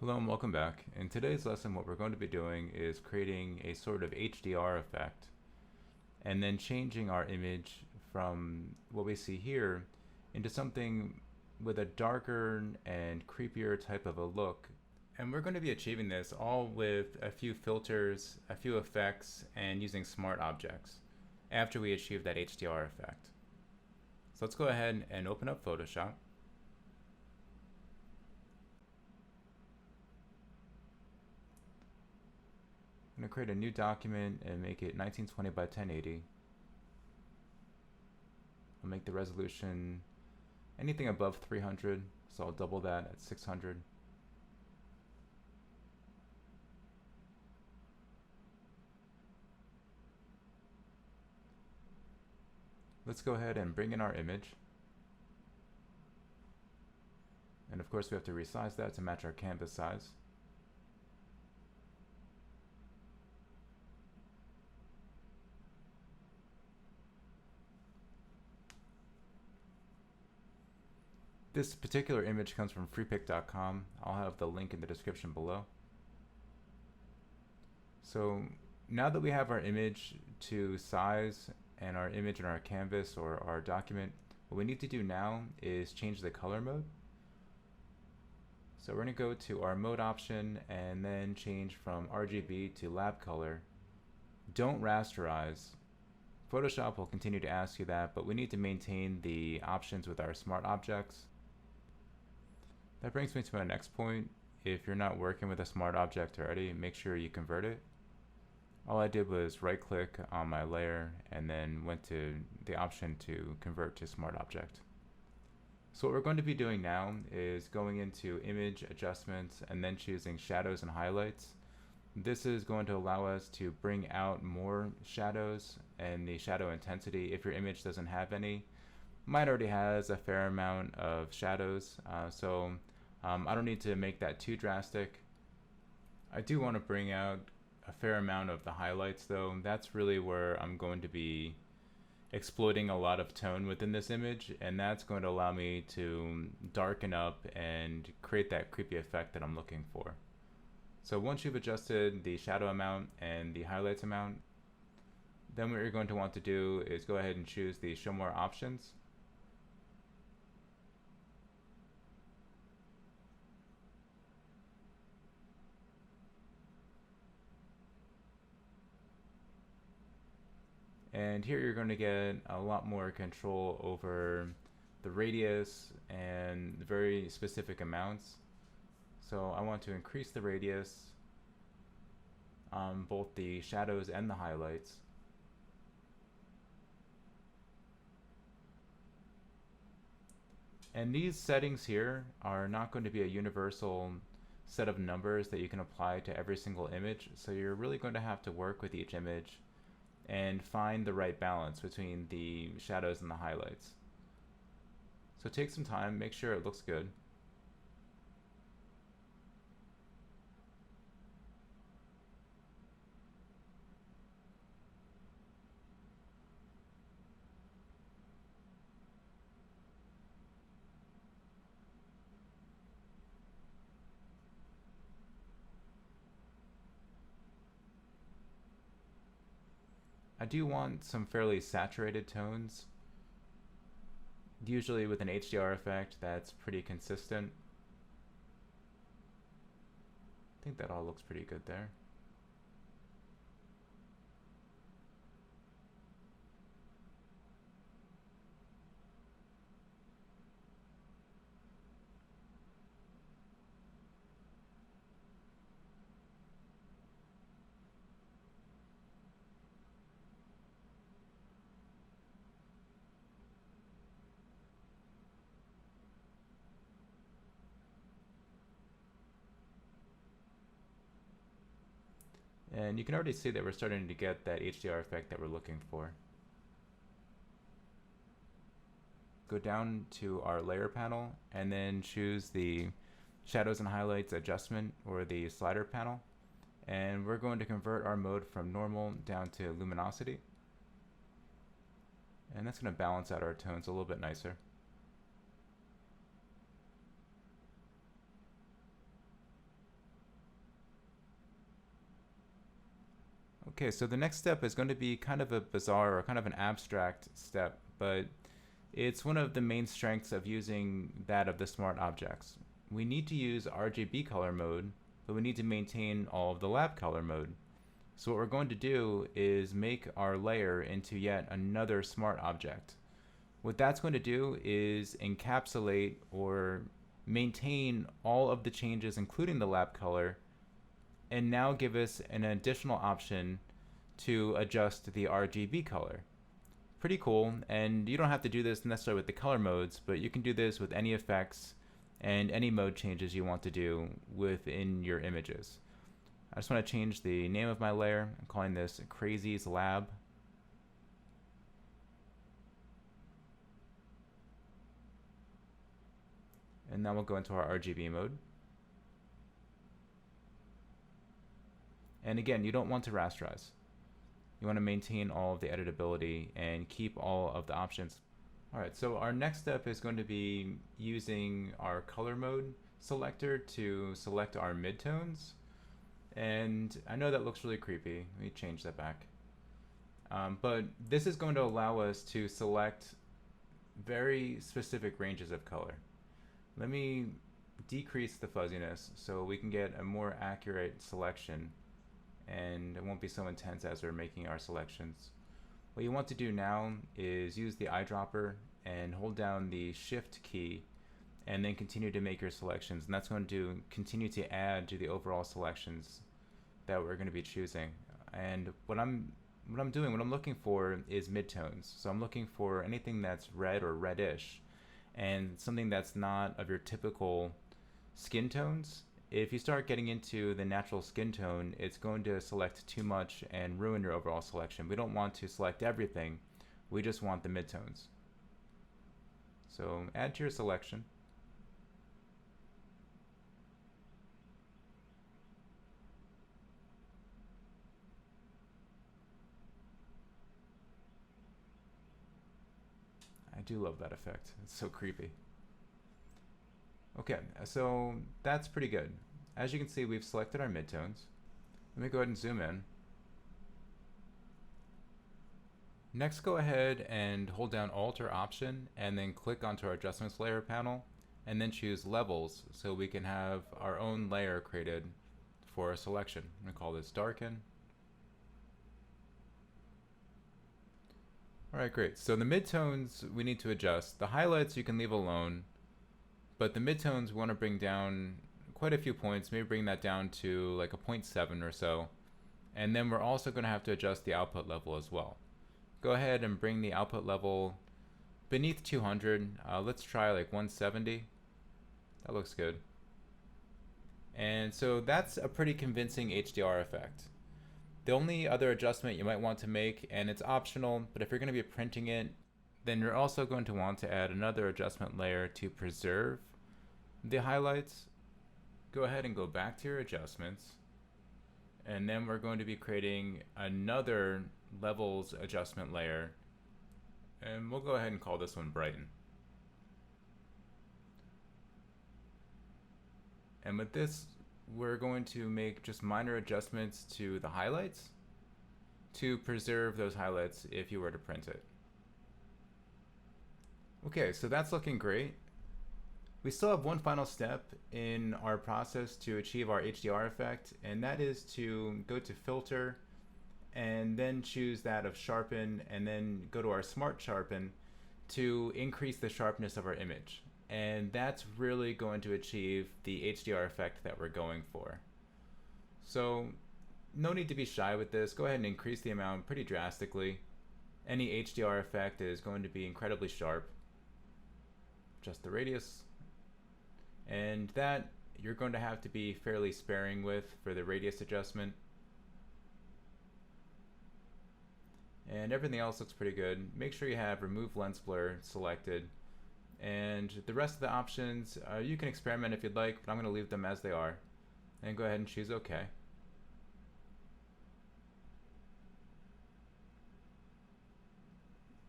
Hello and welcome back. In today's lesson, what we're going to be doing is creating a sort of HDR effect and then changing our image from what we see here into something with a darker and creepier type of a look. And we're going to be achieving this all with a few filters, a few effects, and using smart objects after we achieve that HDR effect. So let's go ahead and open up Photoshop. I'm going to create a new document and make it 1920 by 1080. I'll make the resolution anything above 300, so I'll double that at 600. Let's go ahead and bring in our image. And of course we have to resize that to match our canvas size. This particular image comes from Freepic.com. I'll have the link in the description below. So now that we have our image to size and our image in our canvas or our document, what we need to do now is change the color mode. So we're going to go to our mode option and then change from RGB to lab color. Don't rasterize. Photoshop will continue to ask you that, but we need to maintain the options with our smart objects. That brings me to my next point. If you're not working with a smart object already, make sure you convert it. All I did was right click on my layer and then went to the option to convert to smart object. So what we're going to be doing now is going into image adjustments and then choosing shadows and highlights. This is going to allow us to bring out more shadows and the shadow intensity if your image doesn't have any. Mine already has a fair amount of shadows, so I don't need to make that too drastic. I do want to bring out a fair amount of the highlights though. That's really where I'm going to be exploiting a lot of tone within this image, and that's going to allow me to darken up and create that creepy effect that I'm looking for. So once you've adjusted the shadow amount and the highlights amount, then what you're going to want to do is go ahead and choose the show more options. And here you're going to get a lot more control over the radius and very specific amounts. So I want to increase the radius on both the shadows and the highlights. And these settings here are not going to be a universal set of numbers that you can apply to every single image. So you're really going to have to work with each image and find the right balance between the shadows and the highlights. So take some time, make sure it looks good. I do want some fairly saturated tones. Usually with an HDR effect, that's pretty consistent. I think that all looks pretty good there. And you can already see that we're starting to get that HDR effect that we're looking for. Go down to our layer panel and then choose the shadows and highlights adjustment or the slider panel. And we're going to convert our mode from normal down to luminosity. And that's going to balance out our tones a little bit nicer. Okay, so the next step is going to be kind of a bizarre or kind of an abstract step, but it's one of the main strengths of using that of the smart objects. We need to use RGB color mode, but we need to maintain all of the lab color mode. So what we're going to do is make our layer into yet another smart object. What that's going to do is encapsulate or maintain all of the changes, including the lab color, and now give us an additional option to adjust the RGB color. Pretty cool, and you don't have to do this necessarily with the color modes, but you can do this with any effects and any mode changes you want to do within your images. I just want to change the name of my layer. I'm calling this Crazy's Lab. And now we'll go into our RGB mode. And again, you don't want to rasterize. You want to maintain all of the editability and keep all of the options. All right, so our next step is going to be using our color mode selector to select our midtones. And I know that looks really creepy. Let me change that back. But this is going to allow us to select very specific ranges of color. Let me decrease the fuzziness so we can get a more accurate selection and it won't be so intense as we're making our selections. What you want to do now is use the eyedropper and hold down the shift key and then continue to make your selections, and that's going to continue to add to the overall selections that we're going to be choosing. And what I'm looking for is midtones. So I'm looking for anything that's red or reddish and something that's not of your typical skin tones. If you start getting into the natural skin tone, it's going to select too much and ruin your overall selection. We don't want to select everything. We just want the midtones. So add to your selection. I do love that effect. It's so creepy. Okay, so that's pretty good. As you can see, we've selected our midtones. Let me go ahead and zoom in. Next, go ahead and hold down Alt or Option and then click onto our Adjustments layer panel and then choose Levels so we can have our own layer created for a selection. I'm going to call this Darken. Alright, great. So the midtones we need to adjust. The highlights you can leave alone, but the midtones we want to bring down quite a few points, maybe bring that down to like a 0.7 or so. And then we're also going to have to adjust the output level as well. Go ahead and bring the output level beneath 200. Let's try like 170. That looks good. And so that's a pretty convincing HDR effect. The only other adjustment you might want to make, and it's optional, but if you're going to be printing it, then you're also going to want to add another adjustment layer to preserve the highlights. Go ahead and go back to your adjustments, and then we're going to be creating another levels adjustment layer, and we'll go ahead and call this one Brighten. And with this, we're going to make just minor adjustments to the highlights to preserve those highlights if you were to print it. Okay, so that's looking great. We still have one final step in our process to achieve our HDR effect, and that is to go to Filter and then choose that of Sharpen, and then go to our Smart Sharpen to increase the sharpness of our image. And that's really going to achieve the HDR effect that we're going for. So no need to be shy with this. Go ahead and increase the amount pretty drastically. Any HDR effect is going to be incredibly sharp. Adjust the radius. And that you're going to have to be fairly sparing with for the radius adjustment. And everything else looks pretty good. Make sure you have Remove Lens Blur selected. And the rest of the options, you can experiment if you'd like, but I'm going to leave them as they are. And go ahead and choose OK.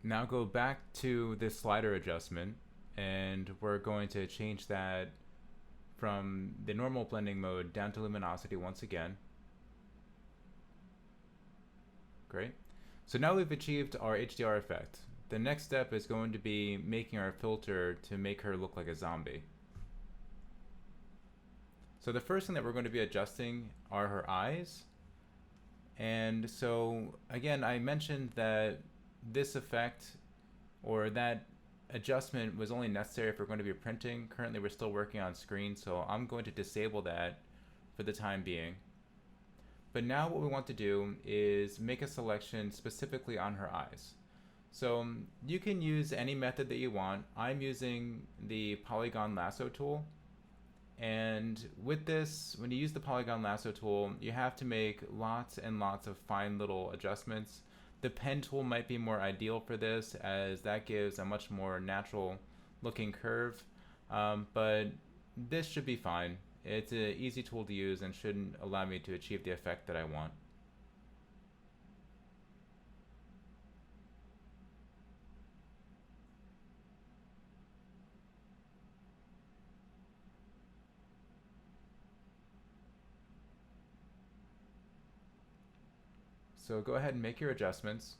Now go back to this slider adjustment, and we're going to change that from the normal blending mode down to luminosity once again. Great. So now we've achieved our HDR effect. The next step is going to be making our filter to make her look like a zombie. So the first thing that we're going to be adjusting are her eyes. And so again, I mentioned that this effect or that adjustment was only necessary if we're going to be printing. Currently we're still working on screen, so I'm going to disable that for the time being. But now what we want to do is make a selection specifically on her eyes. So you can use any method that you want. I'm using the polygon lasso tool. And with this, when you use the polygon lasso tool, you have to make lots and lots of fine little adjustments. The pen tool might be more ideal for this, as that gives a much more natural looking curve, but this should be fine. It's an easy tool to use and shouldn't allow me to achieve the effect that I want. So go ahead and make your adjustments.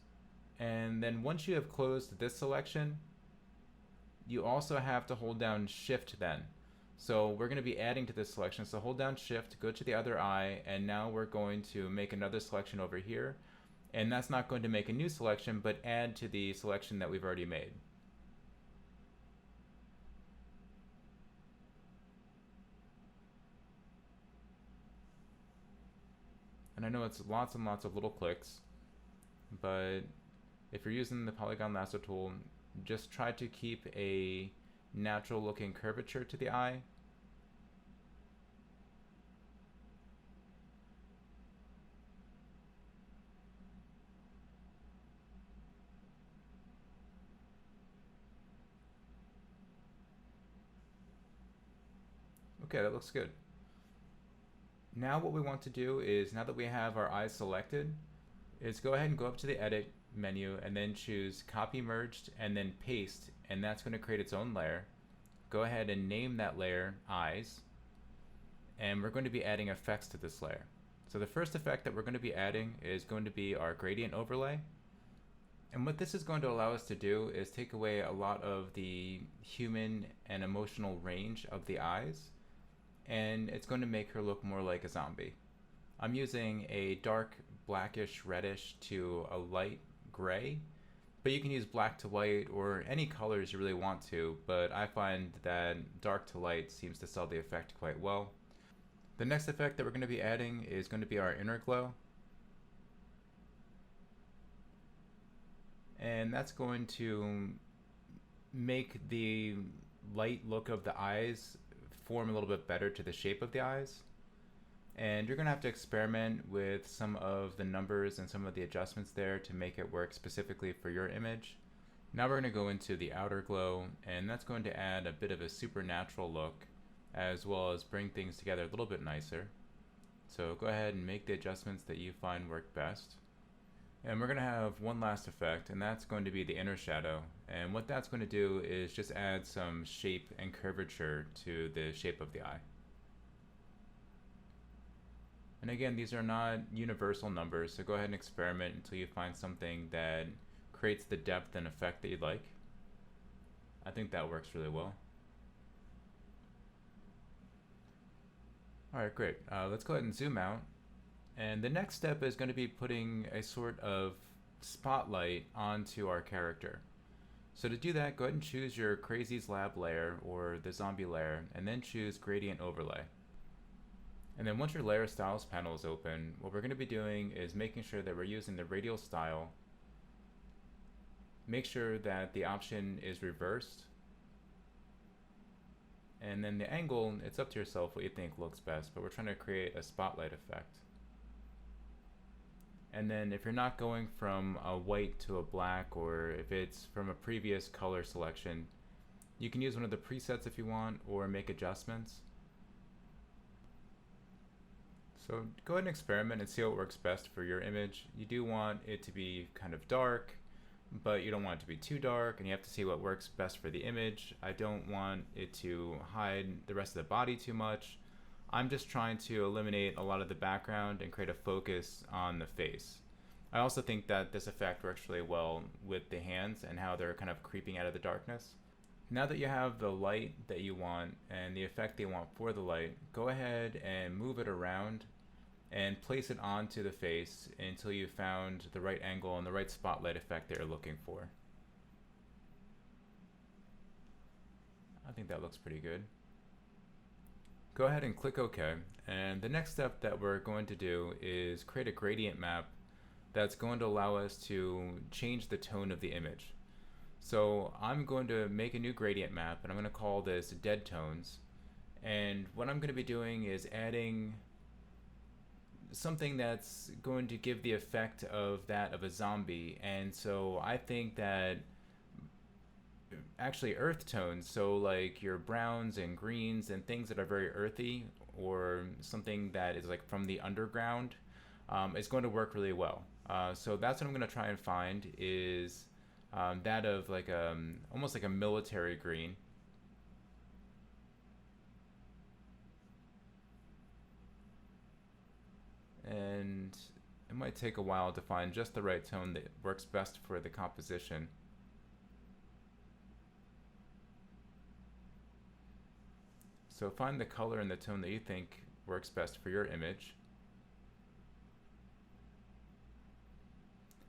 And then once you have closed this selection, you also have to hold down Shift then. So we're going to be adding to this selection. So hold down Shift, go to the other eye, and now we're going to make another selection over here. And that's not going to make a new selection, but add to the selection that we've already made. And I know it's lots and lots of little clicks, but if you're using the polygon lasso tool, just try to keep a natural looking curvature to the eye. Okay, that looks good. Now what we want to do is, now that we have our eyes selected, is go ahead and go up to the edit menu and then choose copy merged and then paste, and that's going to create its own layer. Go ahead and name that layer eyes, and we're going to be adding effects to this layer. So the first effect that we're going to be adding is going to be our gradient overlay. And what this is going to allow us to do is take away a lot of the human and emotional range of the eyes, and it's going to make her look more like a zombie. I'm using a dark blackish reddish to a light gray, but you can use black to white or any colors you really want to, but I find that dark to light seems to sell the effect quite well. The next effect that we're going to be adding is going to be our inner glow. And that's going to make the light look of the eyes form a little bit better to the shape of the eyes. And you're going to have to experiment with some of the numbers and some of the adjustments there to make it work specifically for your image. Now we're going to go into the outer glow, and that's going to add a bit of a supernatural look, as well as bring things together a little bit nicer. So go ahead and make the adjustments that you find work best. And we're going to have one last effect, and that's going to be the inner shadow. And what that's going to do is just add some shape and curvature to the shape of the eye. And again, these are not universal numbers, so go ahead and experiment until you find something that creates the depth and effect that you'd like. I think that works really well. Alright, great. Let's go ahead and zoom out. And the next step is going to be putting a sort of spotlight onto our character. So to do that, go ahead and choose your Crazy's Lab layer or the zombie layer, and then choose Gradient Overlay. And then once your Layer Styles panel is open, what we're going to be doing is making sure that we're using the radial style. Make sure that the option is reversed. And then the angle, it's up to yourself what you think looks best, but we're trying to create a spotlight effect. And then if you're not going from a white to a black, or if it's from a previous color selection, you can use one of the presets if you want, or make adjustments. So go ahead and experiment and see what works best for your image. You do want it to be kind of dark, but you don't want it to be too dark, and you have to see what works best for the image. I don't want it to hide the rest of the body too much. I'm just trying to eliminate a lot of the background and create a focus on the face. I also think that this effect works really well with the hands and how they're kind of creeping out of the darkness. Now that you have the light that you want and the effect that you want for the light, go ahead and move it around and place it onto the face until you found the right angle and the right spotlight effect that you're looking for. I think that looks pretty good. Go ahead and click OK, and the next step that we're going to do is create a gradient map that's going to allow us to change the tone of the image. So I'm going to make a new gradient map, and I'm going to call this Dead Tones, and what I'm going to be doing is adding something that's going to give the effect of that of a zombie. And so I think that actually earth tones, so like your browns and greens and things that are very earthy, or something that is like from the underground, is going to work really well. So that's what I'm going to try and find, is that of like almost like a military green. And it might take a while to find just the right tone that works best for the composition. So find the color and the tone that you think works best for your image.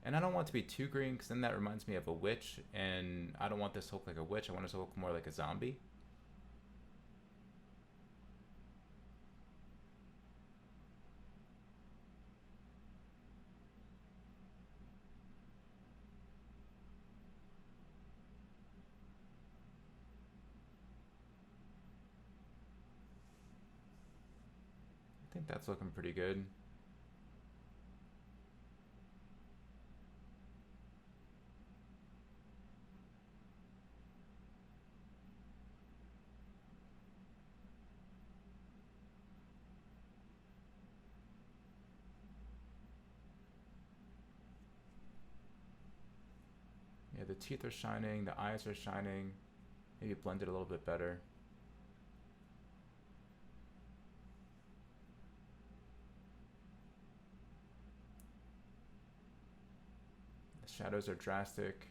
And I don't want it to be too green, because then that reminds me of a witch, and I don't want this to look like a witch. I want it to look more like a zombie. I think that's looking pretty good. Yeah, the teeth are shining, the eyes are shining. Maybe blend it a little bit better. The shadows are drastic.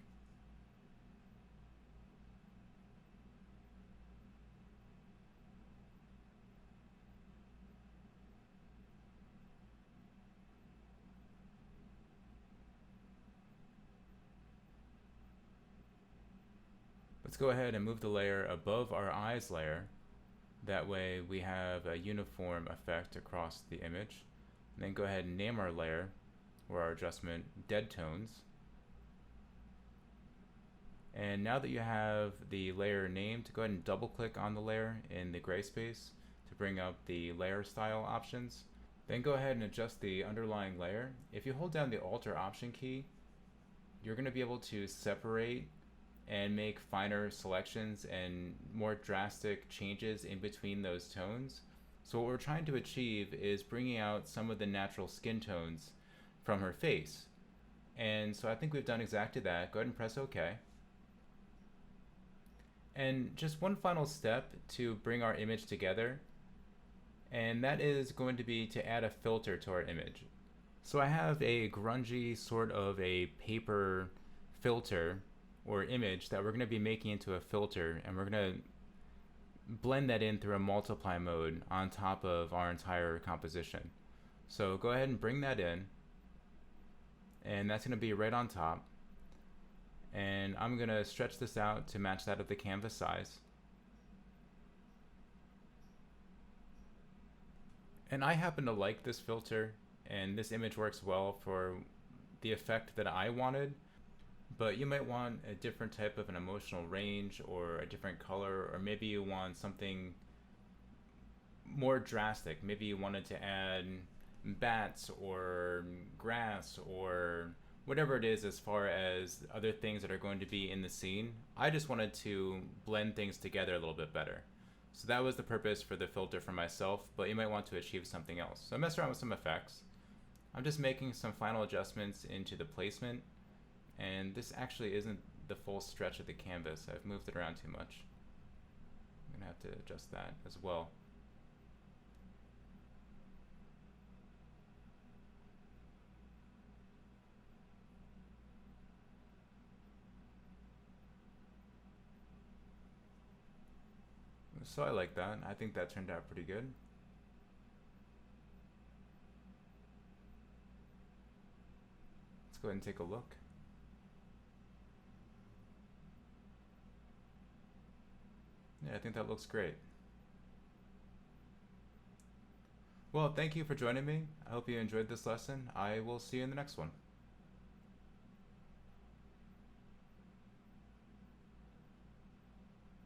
Let's go ahead and move the layer above our eyes layer. That way we have a uniform effect across the image. And then go ahead and name our layer, or our adjustment, Dead Tones. And now that you have the layer named, go ahead and double click on the layer in the gray space to bring up the layer style options. Then go ahead and adjust the underlying layer. If you hold down the Alt or Option key, you're going to be able to separate and make finer selections and more drastic changes in between those tones. So what we're trying to achieve is bringing out some of the natural skin tones from her face. And so I think we've done exactly that. Go ahead and press OK. And just one final step to bring our image together, and that is going to be to add a filter to our image. So I have a grungy sort of a paper filter or image that we're going to be making into a filter, and we're going to blend that in through a multiply mode on top of our entire composition. So go ahead and bring that in, and that's going to be right on top. And I'm going to stretch this out to match that of the canvas size. And I happen to like this filter, and this image works well for the effect that I wanted. But you might want a different type of an emotional range, or a different color, or maybe you want something more drastic. Maybe you wanted to add bats or grass or whatever it is as far as other things that are going to be in the scene. I just wanted to blend things together a little bit better. So that was the purpose for the filter for myself, but you might want to achieve something else. So I messed around with some effects. I'm just making some final adjustments into the placement, and this actually isn't the full stretch of the canvas. I've moved it around too much. I'm gonna have to adjust that as well. So I like that. I think that turned out pretty good. Let's go ahead and take a look. Yeah, I think that looks great. Well, thank you for joining me. I hope you enjoyed this lesson. I will see you in the next one.